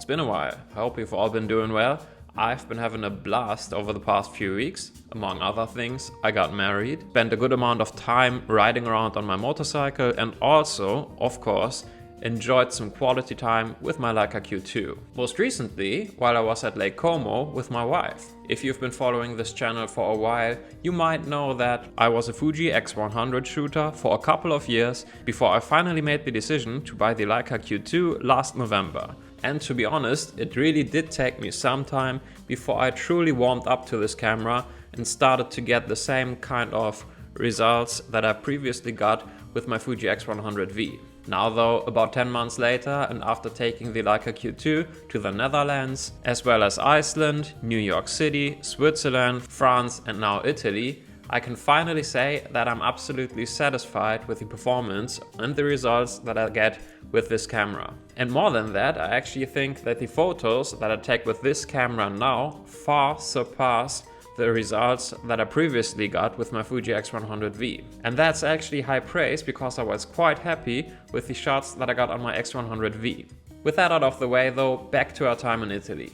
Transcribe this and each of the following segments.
been a while. I hope you've all been doing well. I've been having a blast over the past few weeks. Among other things, I got married, spent a good amount of time riding around on my motorcycle, and also, of course, enjoyed some quality time with my Leica Q2. Most recently, while I was at Lake Como with my wife. If you've been following this channel for a while, you might know that I was a Fuji X100 shooter for a couple of years before I finally made the decision to buy the Leica Q2 last November. And to be honest, it really did take me some time before I truly warmed up to this camera and started to get the same kind of results that I previously got with my Fuji X100V. Now though, about 10 months later, and after taking the Leica Q2 to the Netherlands, as well as Iceland, New York City, Switzerland, France and now Italy, I can finally say that I'm absolutely satisfied with the performance and the results that I get with this camera. And more than that, I actually think that the photos that I take with this camera now far surpass the results that I previously got with my Fuji X100V. And that's actually high praise because I was quite happy with the shots that I got on my X100V. With that out of the way though, back to our time in Italy.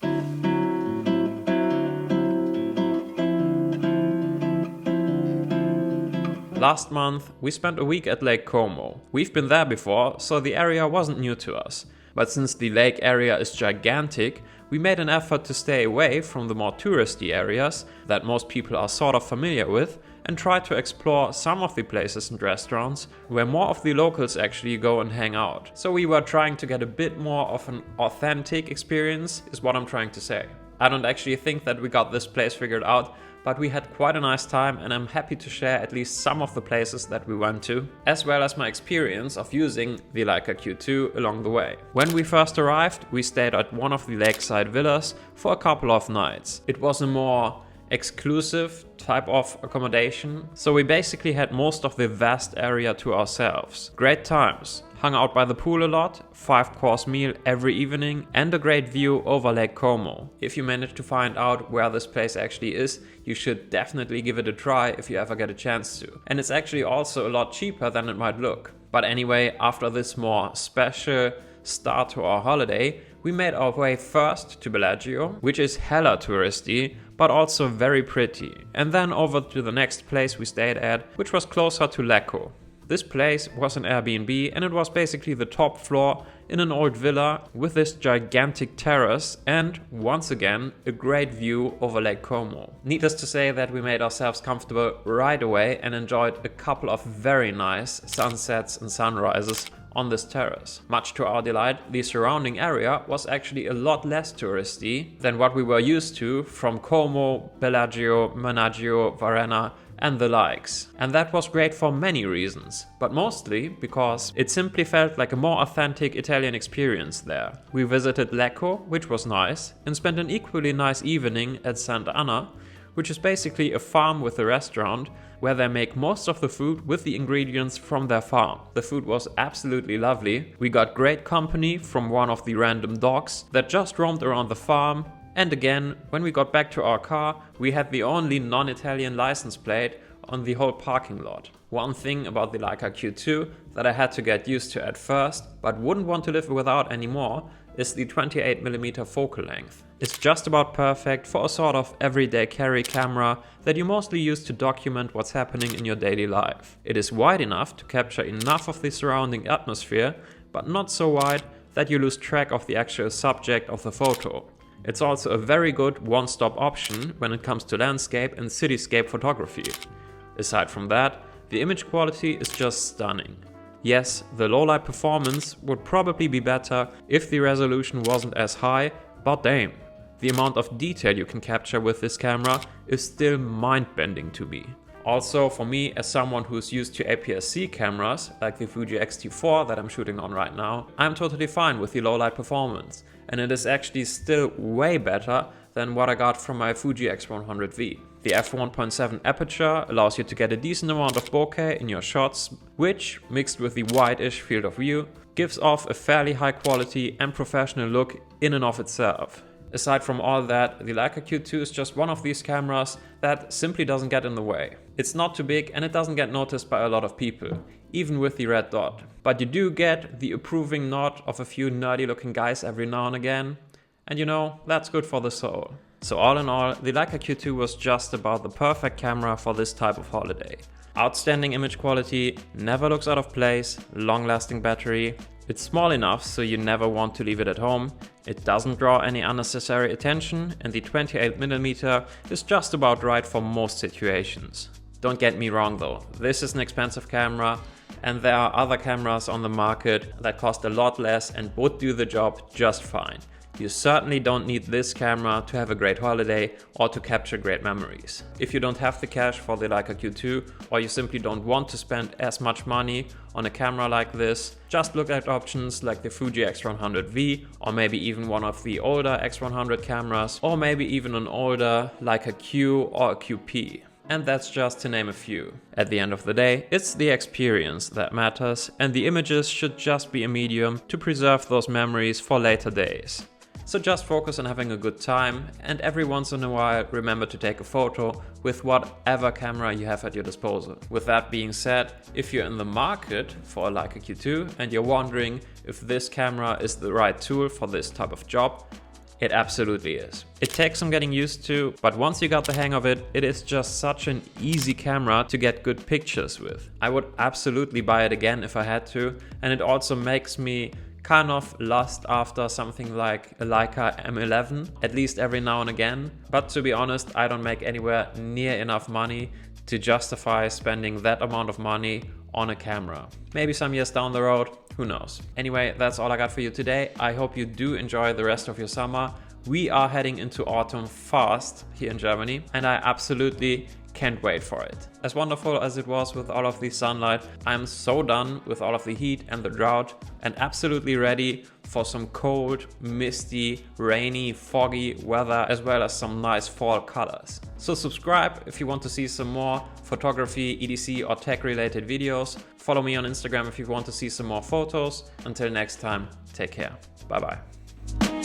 Last month, we spent a week at Lake Como. We've been there before, so the area wasn't new to us. But since the lake area is gigantic, we made an effort to stay away from the more touristy areas that most people are sort of familiar with and try to explore some of the places and restaurants where more of the locals actually go and hang out. So we were trying to get a bit more of an authentic experience, is what I'm trying to say. I don't actually think that we got this place figured out, but we had quite a nice time and I'm happy to share at least some of the places that we went to, as well as my experience of using the Leica Q2 along the way. When we first arrived, we stayed at one of the lakeside villas for a couple of nights. It was a more exclusive type of accommodation, so we basically had most of the vast area to ourselves. Great times. Hung out by the pool a lot, 5-course meal every evening and a great view over Lake Como. If you manage to find out where this place actually is, you should definitely give it a try if you ever get a chance to. And it's actually also a lot cheaper than it might look. But anyway, after this more special start to our holiday, we made our way first to Bellagio, which is hella touristy, but also very pretty. And then over to the next place we stayed at, which was closer to Lecco. This place was an Airbnb and it was basically the top floor in an old villa with this gigantic terrace and, once again, a great view over Lake Como. Needless to say that we made ourselves comfortable right away and enjoyed a couple of very nice sunsets and sunrises on this terrace. Much to our delight, the surrounding area was actually a lot less touristy than what we were used to from Como, Bellagio, Menaggio, Varenna and the likes. And that was great for many reasons, but mostly because it simply felt like a more authentic Italian experience there. We visited Lecco, which was nice, and spent an equally nice evening at Sant'Anna, which is basically a farm with a restaurant where they make most of the food with the ingredients from their farm. The food was absolutely lovely. We got great company from one of the random dogs that just roamed around the farm. And again, when we got back to our car, we had the only non-Italian license plate on the whole parking lot. One thing about the Leica Q2 that I had to get used to at first, but wouldn't want to live without anymore, is the 28mm focal length. It's just about perfect for a sort of everyday carry camera that you mostly use to document what's happening in your daily life. It is wide enough to capture enough of the surrounding atmosphere, but not so wide that you lose track of the actual subject of the photo. It's also a very good one-stop option when it comes to landscape and cityscape photography. Aside from that, the image quality is just stunning. Yes, the low-light performance would probably be better if the resolution wasn't as high, but damn, the amount of detail you can capture with this camera is still mind-bending to me. Also, for me, as someone who's used to APS-C cameras, like the Fuji X-T4 that I'm shooting on right now, I'm totally fine with the low-light performance, and it is actually still way better than what I got from my Fuji X100V. The f1.7 aperture allows you to get a decent amount of bokeh in your shots, which, mixed with the wide-ish field of view, gives off a fairly high quality and professional look in and of itself. Aside from all that, the Leica Q2 is just one of these cameras that simply doesn't get in the way. It's not too big and it doesn't get noticed by a lot of people, even with the red dot. But you do get the approving nod of a few nerdy looking guys every now and again. And you know, that's good for the soul. So all in all, the Leica Q2 was just about the perfect camera for this type of holiday. Outstanding image quality, never looks out of place, long-lasting battery. It's small enough so you never want to leave it at home. It doesn't draw any unnecessary attention, and the 28mm is just about right for most situations. Don't get me wrong though, this is an expensive camera, and there are other cameras on the market that cost a lot less and would do the job just fine. You certainly don't need this camera to have a great holiday or to capture great memories. If you don't have the cash for the Leica Q2, or you simply don't want to spend as much money on a camera like this, just look at options like the Fuji X100V, or maybe even one of the older X100 cameras, or maybe even an older Leica Q or a QP. And that's just to name a few. At the end of the day, it's the experience that matters, and the images should just be a medium to preserve those memories for later days. So just focus on having a good time, and every once in a while remember to take a photo with whatever camera you have at your disposal. With that being said, if you're in the market for a Leica Q2 and you're wondering if this camera is the right tool for this type of job, it absolutely is. It takes some getting used to, but once you got the hang of it, it is just such an easy camera to get good pictures with. I would absolutely buy it again if I had to, and it also makes me kind of lust after something like a Leica M11, at least every now and again. But to be honest, I don't make anywhere near enough money to justify spending that amount of money on a camera. Maybe some years down the road, who knows. Anyway, that's all I got for you today. I hope you do enjoy the rest of your summer. We are heading into autumn fast here in Germany, and I absolutely can't wait for it. As wonderful as it was with all of the sunlight, I'm so done with all of the heat and the drought, and absolutely ready for some cold, misty, rainy, foggy weather, as well as some nice fall colors. So subscribe if you want to see some more photography, EDC or tech related videos. Follow me on Instagram if you want to see some more photos. Until next time, take care. Bye bye.